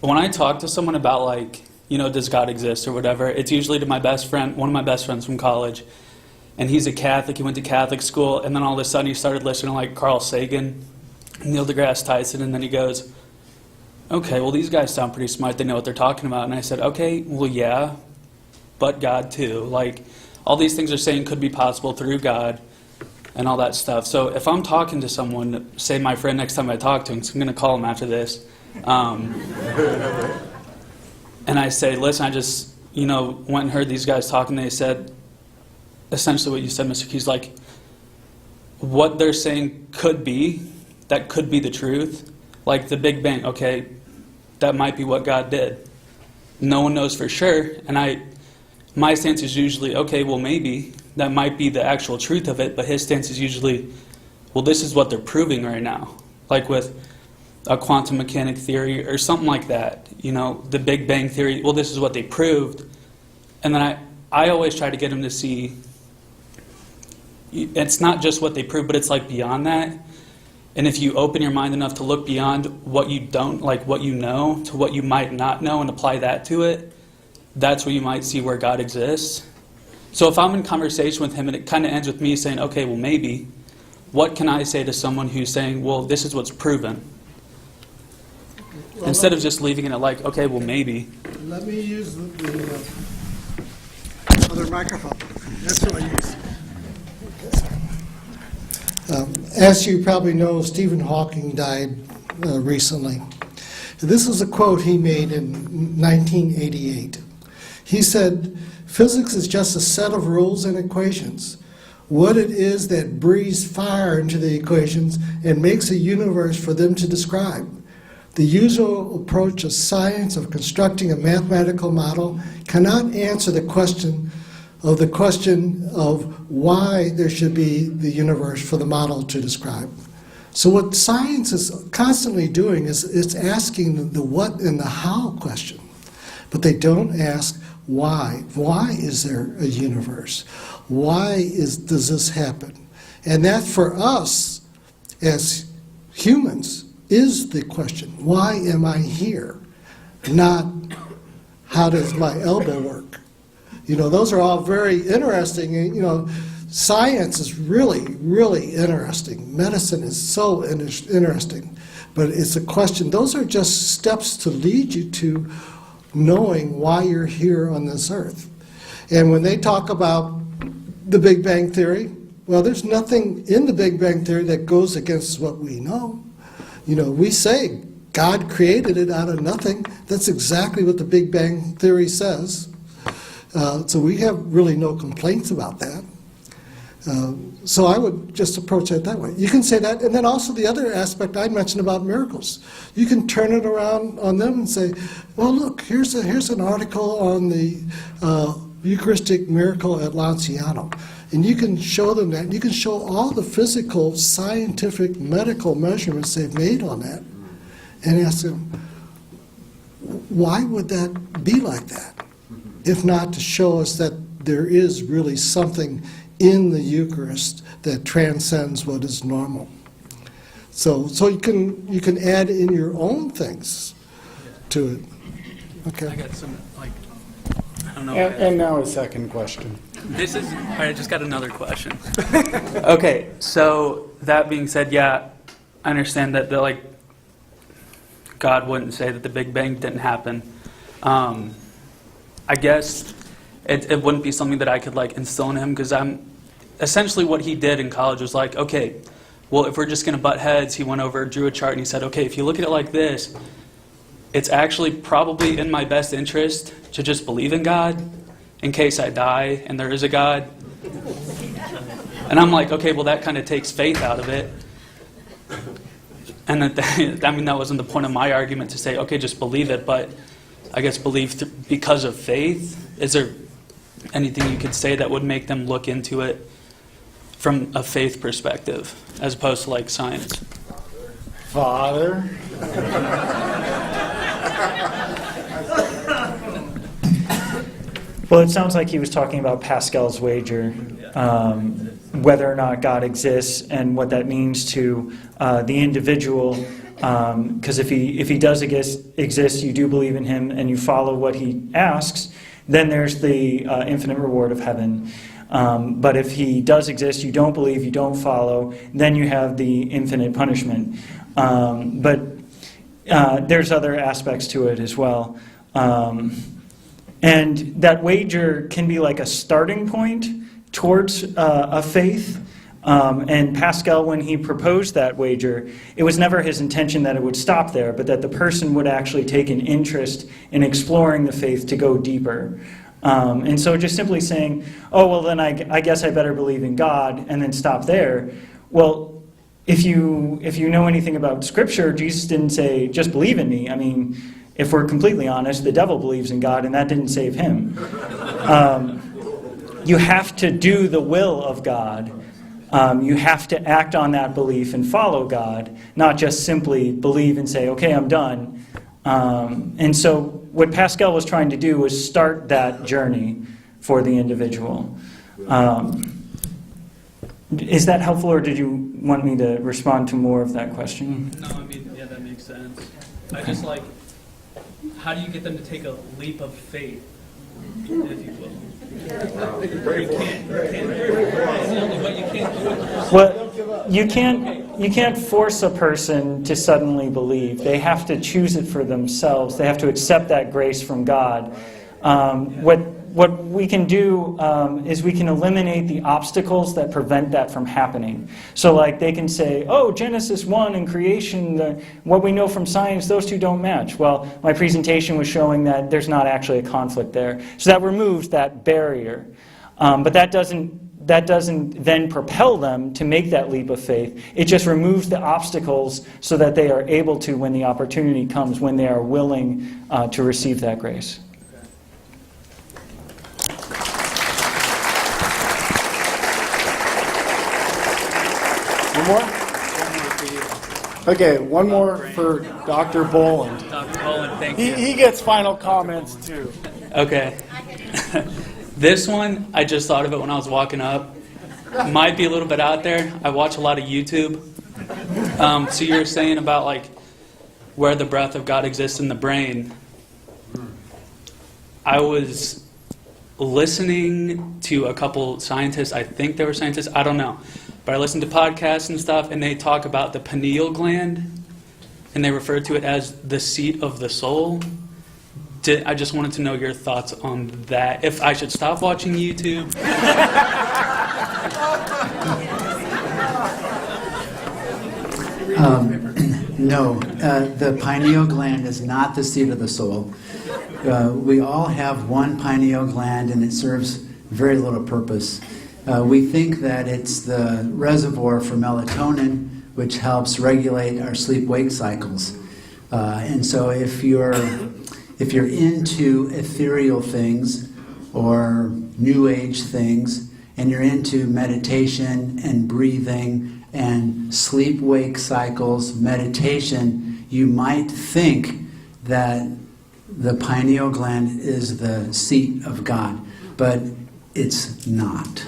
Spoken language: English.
when I talk to someone about, like, does God exist or whatever, it's usually to my best friend, one of my best friends from college. And he's a Catholic. He went to Catholic school. And then all of a sudden he started listening to, like, Carl Sagan, Neil deGrasse Tyson. And then he goes, okay, well, these guys sound pretty smart. They know what they're talking about. And I said, okay, well, yeah, but God too. Like, all these things are saying could be possible through God and all that stuff. So if I'm talking to someone, say my friend next time I talk to him, so I'm going to call him after this, and I say, listen, I just, went and heard these guys talking. They said essentially what you said, Mr. Keys, like, what they're saying could be the truth. Like the Big Bang, okay, that might be what God did. No one knows for sure. And my stance is usually, okay, well, maybe that might be the actual truth of it. But his stance is usually, well, this is what they're proving right now. Like with a quantum mechanic theory or something like that. The Big Bang theory, well, this is what they proved. And then I always try to get him to see, it's not just what they proved, but it's like beyond that. And if you open your mind enough to look beyond what you don't, like what you know, to what you might not know and apply that to it, that's where you might see where God exists. So if I'm in conversation with him and it kind of ends with me saying, okay, well, maybe, what can I say to someone who's saying, well, this is what's proven? Well, instead of just leaving it at like, okay, well, maybe. Let me use the other microphone. That's what I use. As you probably know, Stephen Hawking died recently. This is a quote he made in 1988. He said, "Physics is just a set of rules and equations. What it is that breathes fire into the equations and makes a universe for them to describe. The usual approach of science of constructing a mathematical model cannot answer the question of why there should be the universe for the model to describe." So what science is constantly doing is it's asking the what and the how question, but they don't ask why. Why is there a universe? Why does this happen? And that for us as humans is the question. Why am I here? Not how does my elbow work? Those are all very interesting. Science is really, really interesting. Medicine is so interesting. But it's a question. Those are just steps to lead you to knowing why you're here on this earth. And when they talk about the Big Bang Theory, well, there's nothing in the Big Bang Theory that goes against what we know. We say God created it out of nothing. That's exactly what the Big Bang Theory says. So we have really no complaints about that. So I would just approach it that way. You can say that, and then also the other aspect I mentioned about miracles. You can turn it around on them and say, well, look, here's an article on the Eucharistic miracle at Lanciano. And you can show them that. You can show all the physical, scientific, medical measurements they've made on that. And ask them, why would that be like that? If not to show us that there is really something in the Eucharist that transcends what is normal. So you can add in your own things to it. Okay. I got some, I don't know. And now a second question. I just got another question. Okay, so that being said, yeah, I understand that God wouldn't say that the Big Bang didn't happen. I guess it wouldn't be something that I could instill in him, because essentially what he did in college was okay, well, if we're just going to butt heads, he went over, drew a chart, and he said, okay, if you look at it like this, it's actually probably in my best interest to just believe in God in case I die and there is a God. And I'm like, okay, well, that kind of takes faith out of it. And that wasn't the point of my argument to say, okay, just believe it, but I guess believe because of faith. Is there anything you could say that would make them look into it from a faith perspective as opposed to science? Father? Well, it sounds like he was talking about Pascal's wager, whether or not God exists and what that means to the individual Because if he does exist, you do believe in him, and you follow what he asks, then there's the infinite reward of heaven. But if he does exist, you don't believe, you don't follow, then you have the infinite punishment. But there's other aspects to it as well. And that wager can be like a starting point towards a faith. And Pascal, when he proposed that wager, it was never his intention that it would stop there, but that the person would actually take an interest in exploring the faith to go deeper. And so just simply saying, oh, well, then I guess I better believe in God, and then stop there. Well, if you know anything about Scripture, Jesus didn't say, just believe in me. I mean, if we're completely honest, the devil believes in God, and that didn't save him. You have to do the will of God. You have to act on that belief and follow God, not just simply believe and say, okay, I'm done. And so what Pascal was trying to do was start that journey for the individual. Is that helpful, or did you want me to respond to more of that question? No, I mean, yeah, that makes sense. I just like, how do you get them to take a leap of faith, if you will? Well, you can't force a person to suddenly believe. They have to choose it for themselves. They have to accept that grace from God. What we can do is we can eliminate the obstacles that prevent that from happening. So like they can say, oh, Genesis 1 and creation, what we know from science, those two don't match. Well, my presentation was showing that there's not actually a conflict there. So that removes that barrier. But that doesn't then propel them to make that leap of faith. It just removes the obstacles so that they are able to, when the opportunity comes, when they are willing to receive that grace. One more? Okay, one more for Dr. Boland. Dr. Boland, thank He you. gets final comments too. Okay. This one, I just thought of it when I was walking up. Might be a little bit out there. I watch a lot of YouTube. So you were saying about like where the breath of God exists in the brain. I was listening to a couple scientists. I think they were scientists. I don't know. But I listened to podcasts and stuff, and they talk about the pineal gland, and they refer to it as the seat of the soul. I just wanted to know your thoughts on that. If I should stop watching YouTube. No, the pineal gland is not the seat of the soul. We all have one pineal gland, and it serves very little purpose. We think that it's the reservoir for melatonin, which helps regulate our sleep-wake cycles. And so if you're into ethereal things or new age things, and you're into meditation and breathing and sleep-wake cycles, meditation, you might think that the pineal gland is the seat of God, but it's not.